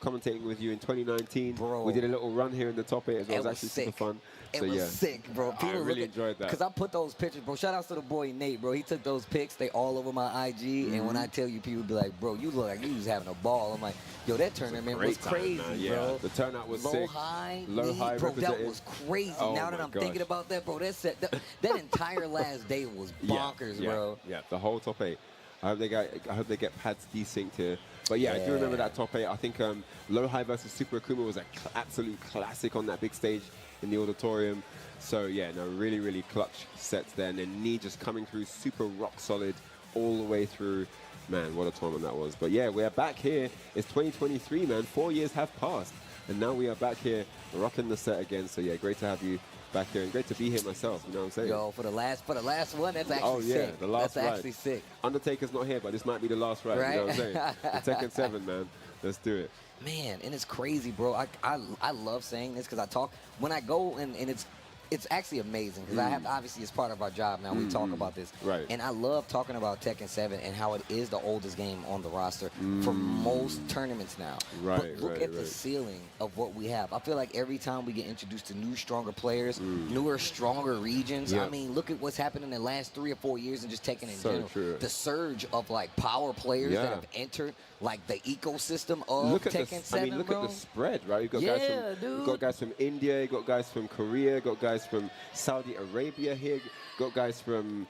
commentating with you in 2019. Bro. We did a little run here in the top 8 as well. It was actually sick. super fun. It was sick, bro. I really enjoyed that. Because I put those pictures, bro. Shout out to the boy Nate, bro. He took those pics. They all over my IG. And when I tell you, people be like, bro, you look like you was having a ball. I'm like, yo, that tournament was crazy, bro. The turnout was low, sick. High, Low, high, bro, that represented. was crazy. Oh now that my I'm thinking about that, bro, that entire last day was bonkers, bro. Yeah, the whole top 8. I hope they get pads desynced here. But yeah, I do remember that top 8. I think Low High versus Super Akuma was an absolute classic on that big stage in the auditorium. So yeah, no, really, really clutch sets there. And then Knee just coming through super rock solid all the way through. Man, what a tournament that was. But yeah, we are back here. It's 2023, man. 4 years have passed. And now we are back here rocking the set again. So yeah, great to have you back here and great to be here myself, you know what I'm saying? Yo, for the last one, that's actually sick. The last that's ride. actually sick. Undertaker's not here, but this might be the last ride, right? You know what I'm saying? The Tekken 7, man. Let's do it. Man, and it's crazy, bro. I love saying this because I talk when I go and it's actually amazing because I have obviously it's part of our job now. We talk about this, right? And I love talking about Tekken 7 and how it is the oldest game on the roster for most tournaments now. Right. But look at the ceiling of what we have. I feel like every time we get introduced to new, stronger players, newer, stronger regions. Yep. I mean, look at what's happened in the last 3 or 4 years and just Tekken in So general. true. The surge of like power players that have entered like the ecosystem of Tekken 7. I mean, look bro. at the spread, right? You've got dude. got guys from India, you got guys from Korea, you got guys from Saudi Arabia here, you got guys from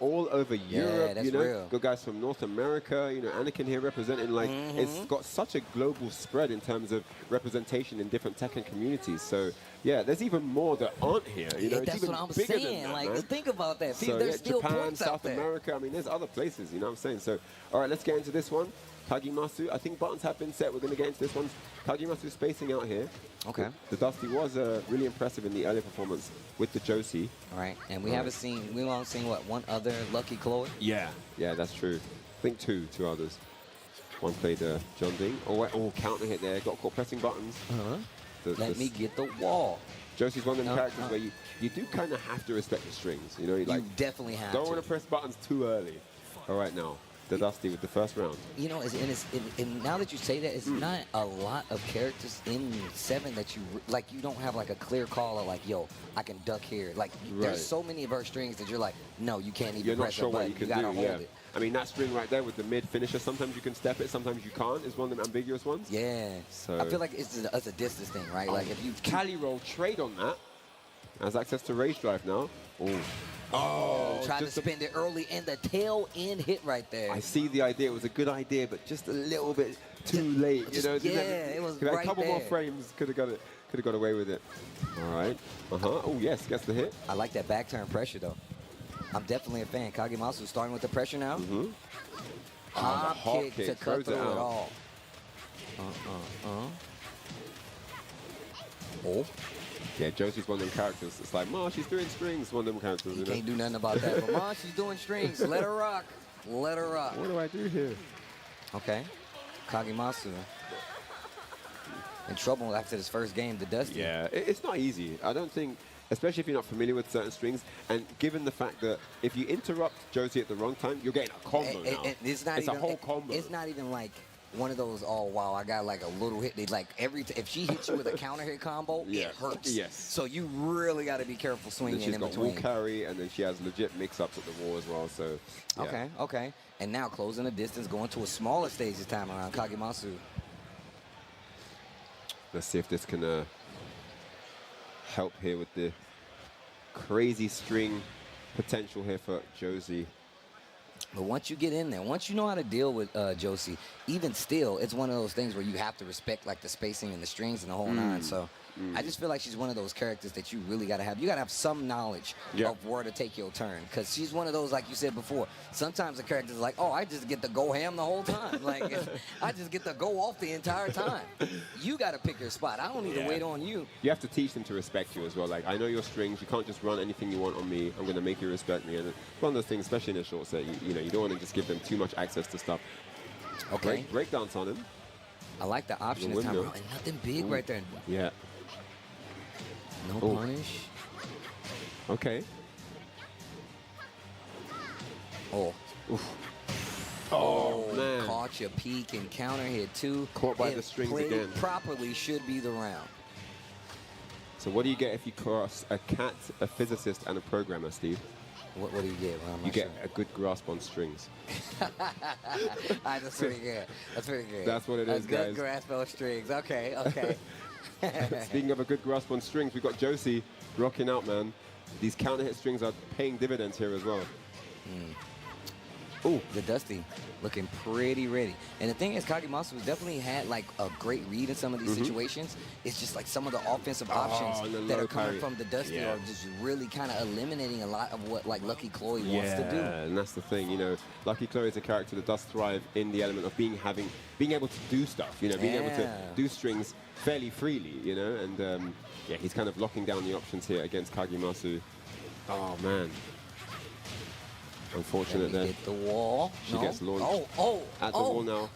all over Europe, that's you know, real. got guys from North America, you know, Anakin here representing like it's got such a global spread in terms of representation in different Tekken communities. So yeah, there's even more that aren't here. You know, that's it's even what I'm bigger saying. Than that, like, man. think about that. See, So, there's still Japan, points South out there. America. I mean, there's other places. You know what I'm saying? So, all right, let's get into this one. Kagimasu. I think buttons have been set. We're going to get into this one. Kagimasu spacing out here. Okay. The Dusty was really impressive in the earlier performance with the Josie. All right, and we've only seen what, one other Lucky Chloe? Yeah, that's true. I think two others. One played John Ding. Oh, counter hit there. Got caught pressing buttons. Let me get the wall. Josie's one of them characters where you do kind of have to respect the strings. You know, you definitely have don't to. want to press buttons too early. All right, now. The Dusty with the first round. You know, and now that you say that, it's not a lot of characters in 7 that you don't have like a clear call of like, yo, I can duck here. Like, there's so many of her strings that you're like, no, you can't even press a button. What you can gotta do. hold it. I mean, that string right there with the mid finisher, sometimes you can step it, sometimes you can't. It's one of them ambiguous ones. Yeah. So I feel like it's a distance thing, right? Like if you Cali roll trade on that, has access to rage drive now. Tried to spend it early and the tail end hit right there. I see the idea. It was a good idea, but just a little bit too late. You know, it was right a couple there. more frames could have got away with it. All right. Oh yes, gets the hit. I like that back turn pressure though. I'm definitely a fan. Kagimasu starting with the pressure now. Hop kick to cut through it all. Yeah, Josie's one of them characters. It's like, Ma, she's doing strings. One of them characters. You can't do nothing about that. But Ma, she's doing strings. Let her rock. Let her rock. What do I do here? Okay. Kagimasu. In trouble after this first game, the Dusty. Yeah, it's not easy. I don't think, especially if you're not familiar with certain strings, and given the fact that if you interrupt Josie at the wrong time, you're getting a combo now. It's a whole combo. It's not even like one of those, oh, wow, I got like a little hit. They like if she hits you with a counter hit combo, it hurts. Yes. So you really got to be careful swinging in between. She's got wall carry, and then she has legit mix-ups at the wall as well. So, yeah. Okay. And now closing the distance, going to a smaller stage this time around, Kagimasu. Let's see if this can help here with the crazy string potential here for Josie. But once you get in there, once you know how to deal with Josie, even still, it's one of those things where you have to respect like the spacing and the strings and the whole nine. So I just feel like she's one of those characters that you really got to have. You got to have some knowledge of where to take your turn, because she's one of those, like you said before, sometimes the character's like, oh, I just get to go ham the whole time. Like, I just get to go off the entire time. You got to pick your spot. I don't need to wait on you. You have to teach them to respect you as well. Like, I know your strings. You can't just run anything you want on me. I'm going to make you respect me. And it's one of those things, especially in a short set, you know, you don't want to just give them too much access to stuff. Okay. Breakdance on him. I like the option this time around. And nothing big right there. Yeah. No punish. Okay. Oh. Oof. Oh, man. Caught your peek and counter hit too. Caught by If the strings played again. properly, should be the round. So what do you get if you cross a cat, a physicist, and a programmer, Steve? What do you get? Well, I'm You not get sure. a good grasp on strings. That's pretty good. That's pretty good. That's what it is, A good guys. grasp on strings. Okay, okay. Speaking of a good grasp on strings, we've got Josie rocking out, man. These counter hit strings are paying dividends here as well. Ooh, the Dusty looking pretty ready. And the thing is, Kagimasu has definitely had like a great read in some of these situations. It's just like some of the offensive and the options that low are coming parry. from the Dusty Yeah. are just really kind of eliminating a lot of what like Lucky Chloe wants to do. And that's the thing, you know. Lucky Chloe is a character that does thrive in the element of being able to do stuff, you know, being able to do strings fairly freely, you know. And yeah, he's kind of locking down the options here against Kagimasu. Oh man, unfortunate Let me there. hit the wall. She No. gets launched at the wall now.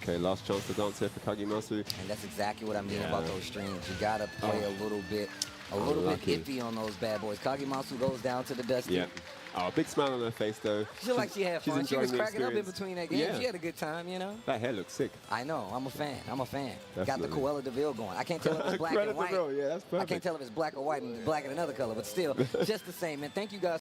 Okay, last chance to dance here for Kagimasu. And that's exactly what I mean Yeah. about those strings. You gotta play a little bit Unlucky. iffy on those bad boys. Kagimasu goes down to the Dusty. Yeah. Oh, big smile on her face though. She looked like she had she's fun. She enjoying was the cracking up in experience. between that game. Yeah. She had a good time, you know. That hair looks sick. I know. I'm a fan. I'm a fan. Got the Definitely. Cruella DeVille going. I can't tell if it's black Cruella and white. DeVille, yeah, that's I can't perfect. tell if it's black or white and black in another color, but still, just the same, man. Thank you guys.